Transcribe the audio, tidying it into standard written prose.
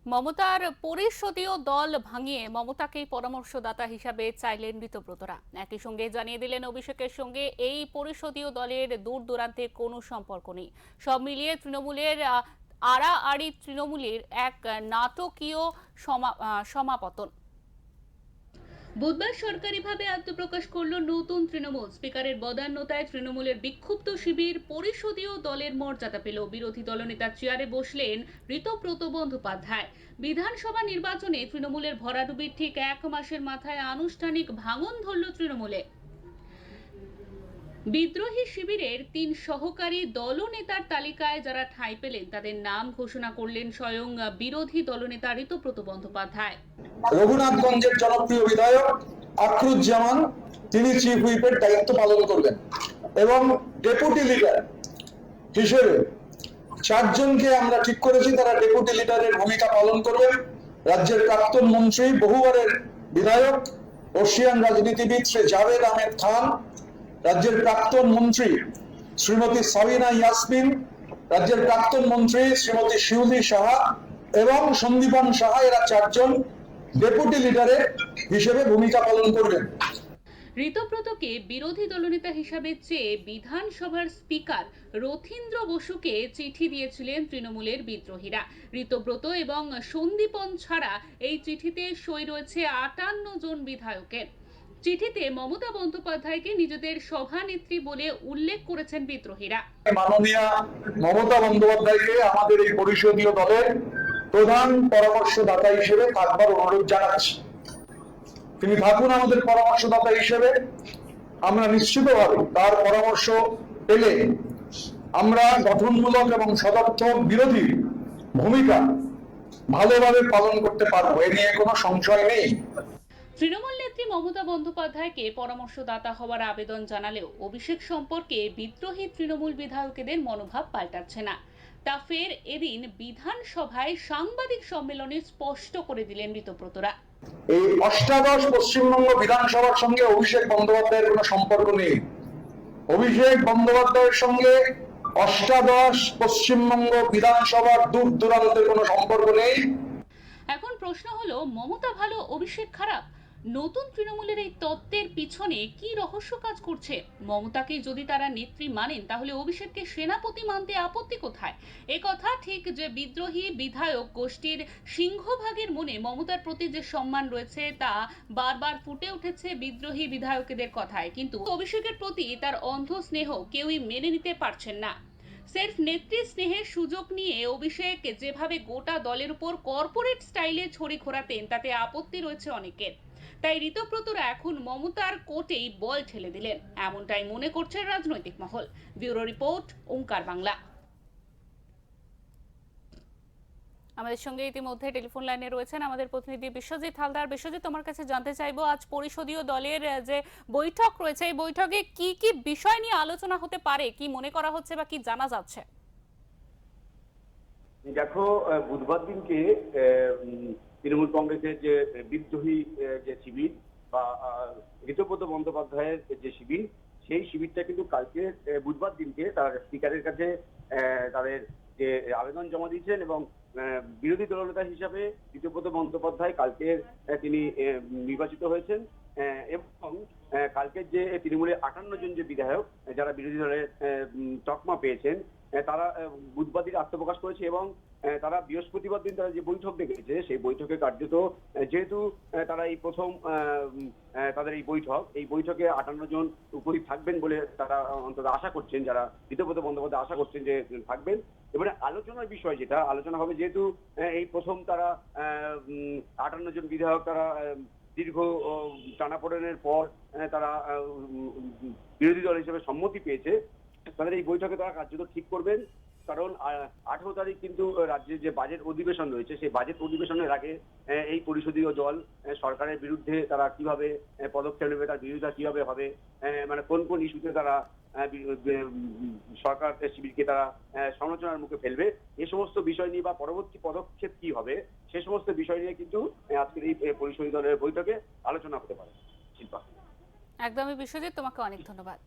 মমতার পরিষদীয় দল ভাঙিয়ে মমতাকেই পরামর্শদাতা হিসাবে চাইলেন ঋতব্রতরা। একই সঙ্গে জানিয়ে দিলেন অভিষেকের সঙ্গে এই পরিষদীয় দলের দূর দূরান্তের কোনো সম্পর্ক নেই। সব মিলিয়ে তৃণমূলের আড়াআড়ি তৃণমূলের এক নাটকীয় সমাপতন। বুধবার সরকারিভাবে আত্মপ্রকাশ করল নতুন তৃণমূল। স্পিকারের বদান্যতায় তৃণমূলের বিক্ষুব্ধ শিবির পরিষদীয় দলের মর্যাদা পেল। বিরোধী দলনেতার চেয়ারে বসলেন ঋতব্রত বন্দ্যোপাধ্যায়। বিধানসভা নির্বাচনে তৃণমূলের ভরাডুবির ঠিক 1 মাসের মাথায় আনুষ্ঠানিক ভাঙন ধরল তৃণমূলে। বিদ্রোহী শিবিরের 3 সহকারী দলনেতার তালিকায় যারা ঠাঁই পেলেন তাদের নাম ঘোষণা করলেন স্বয়ং বিরোধী দলনেতা ঋতব্রত বন্দ্যোপাধ্যায়। রঘুনাথগঞ্জের জনপ্রিয় বিধায়ক আখরুজ্জামান, তিনি চিফ হুইপের দায়িত্ব পালন করবেন এবং ডেপুটি লিডার হিসেবে 4 জনকে আমরা ঠিক করেছি, তারা ডেপুটি লিডারের ভূমিকা পালন করবেন। রাজ্যের প্রাক্তন মন্ত্রী, বহুবারের বিধায়ক, বর্ষিয়ান রাজনীতিবিদ শ্রী জাভেদ আহমেদ খান, রাজ্যের প্রাক্তন মন্ত্রী শ্রীমতী সাবিনা ইয়াসমিন, রাজ্যের প্রাক্তন মন্ত্রী শ্রীমতী শিউলি সাহা এবং সন্দীপন সাহা, এরা 4 জন ডেপুটি লিডারের হিসেবে ভূমিকা পালন করবেন। ঋতব্রতকে বিরোধী দলনেতা হিসাবে চেয়ে বিধানসভার স্পিকার রথীন্দ্র বসুকে চিঠি দিয়েছিলেন তৃণমূলের বিদ্রোহীরা। ঋতব্রত এবং সন্দীপন ছাড়া এই চিঠিতে সই রয়েছে 58 জন বিধায়কের। চিঠিতে মমতা বন্দ্যোপাধ্যায়কে নিজেদের সভানেত্রী বলে উল্লেখ করেছেন বিদ্রোহীরা। মাননীয়া মমতা বন্দ্যোপাধ্যায়কে আমাদের এই পরিষদীয় দলের প্রধান পরামর্শদাতা হিসেবে থাকবার অনুরোধ জানাচ্ছি। তিনি থাকুন আমাদের পরামর্শদাতা হিসেবে। আমরা নিশ্চিতভাবে তার পরামর্শ পেলে আমরা গঠনমূলক এবং সদর্থক বিরোধী ভূমিকা ভালোভাবে পালন করতে পারবো, এ নিয়ে কোনো সংশয় নেই। তৃণমূল নেত্রী মমতা বন্দ্যোপাধ্যায়কে পরামর্শদাতা হওয়ার আবেদন জানালেও অভিষেক সম্পর্কে বিদ্রোহী তৃণমূল বিধায়কদের মনোভাব পাল্টাচ্ছে না। তা ফের এদিন বিধানসভায় সাংবাদিক সম্মেলনে স্পষ্ট করে দিলেন ঋতব্রতরা। এই অষ্টাদশ পশ্চিমবঙ্গ বিধানসভার সঙ্গে অভিষেক বন্দ্যোপাধ্যায়ের কোনো সম্পর্ক নেই। অভিষেক বন্দ্যোপাধ্যায়ের সঙ্গে অষ্টাদশ পশ্চিমবঙ্গ বিধানসভার দূর দূরান্তের কোনো সম্পর্ক নেই। এখন প্রশ্ন হলো, মমতা ভালো, অভিষেক খারাপ? নতুন তৃণমূলের এই তত্ত্বের পিছনে কি রহস্য কাজ করছে? মমতাকে যদি তারা নেত্রী মানেন তাহলে অভিষেককে সেনাপতি মানতে আপত্তি কোথায়? একথা ঠিক যে বিদ্রোহী বিধায়ক গোষ্ঠীর সিংহভাগের মনে মমতার প্রতি যে সম্মান রয়েছে তা বারবার ফুটে উঠেছে বিদ্রোহী বিধায়কদের কথায়, কিন্তু অভিষেকের প্রতি তার অন্ধ স্নেহ কেউই মেনে নিতে পারছেন না। সেলফ নেত্রী স্নেহের সুযোগ নিয়ে অভিষেক যেভাবে গোটা দলের উপর কর্পোরেট স্টাইলে ছড়ি ঘোরাতেন তাতে আপত্তি রয়েছে অনেকের। তাই ঋতব্রতরা এখন মমতার কোটেই বল ঠেলে দিলেন, এমনটাই মনে করছে রাজনৈতিক মহল। ব্যুরো রিপোর্ট, ওঙ্কার বাংলা। আমাদের সঙ্গে ইতিমধ্যে টেলিফোন লাইনে রয়েছেন আমাদের প্রতিনিধি বিশ্বজিৎ হালদার। বিশ্বজিৎ, তোমার কাছে জানতে চাইবো, আজ পরিষদীয় দলের যে বৈঠক রয়েছে এই বৈঠকে কি কি বিষয় নিয়ে আলোচনা হতে পারে, কি মনে করা হচ্ছে বা কি জানা যাচ্ছে? দেখো, বুধবার দিনকে তৃণমূল কংগ্রেসের যে বিদ্রোহী যে শিবির বা ঋতব্রত বন্দ্যোপাধ্যায়ের যে শিবির, সেই শিবিরটা কিন্তু কালকে বুধবার দিনকে তার স্পিকারের কাছে তাদের যে আবেদন জমা দিয়েছেন এবং বিরোধী দলনেতা হিসাবে ঋতব্রত বন্দ্যোপাধ্যায় কালকে তিনি নির্বাচিত হয়েছেন এবং কালকের যে তৃণমূলের 58 জন যে বিধায়ক যারা বিরোধী দলের তকমা পেয়েছেন, তারা বুধবার দিন আত্মপ্রকাশ করেছে এবং তারা বৃহস্পতিবার দিন তারা যে বৈঠক ডেকেছে সেই বৈঠকে কার্যত যেহেতু তারা এই প্রথম তাদের এই বৈঠকে 58 জন উপস্থিত থাকবেন বলে তারা অন্তত আশা করছেন, যারা ঋতব্রত বন্দ্যোপাধ্যায় আশা করছেন যে থাকবেন। এবারে আলোচনার বিষয় যেটা আলোচনা হবে, যেহেতু এই প্রথম তারা 58 জন বিধায়ক তারা দীর্ঘ টানাপোড়েনের পর তারা বিরোধী দল হিসেবে সম্মতি পেয়েছে, তাদের এই বৈঠকে তারা কার্যত ঠিক করবেন। কারণ 18 তারিখ কিন্তু রাজ্যের যে বাজেট অধিবেশন রয়েছে সেই বাজেট অধিবেশনের আগে এই পরিষদীয় দল সরকারের বিরুদ্ধে তারা কিভাবে পদক্ষেপ নেবে, তার বিরোধিতা কিভাবে হবে, মানে কোন কোন ইস্যুতে তারা সরকার শিবিরকে তারা সমালোচনার মুখে ফেলবে, এ সমস্ত বিষয় নিয়ে বা পরবর্তী পদক্ষেপ কি হবে সে সমস্ত বিষয় নিয়ে কিন্তু আজকের এই পরিষদীয় দলের বৈঠকে আলোচনা হতে পারে। শিল্পা, একদমই বিশ্বজিৎ, তোমাকে অনেক ধন্যবাদ।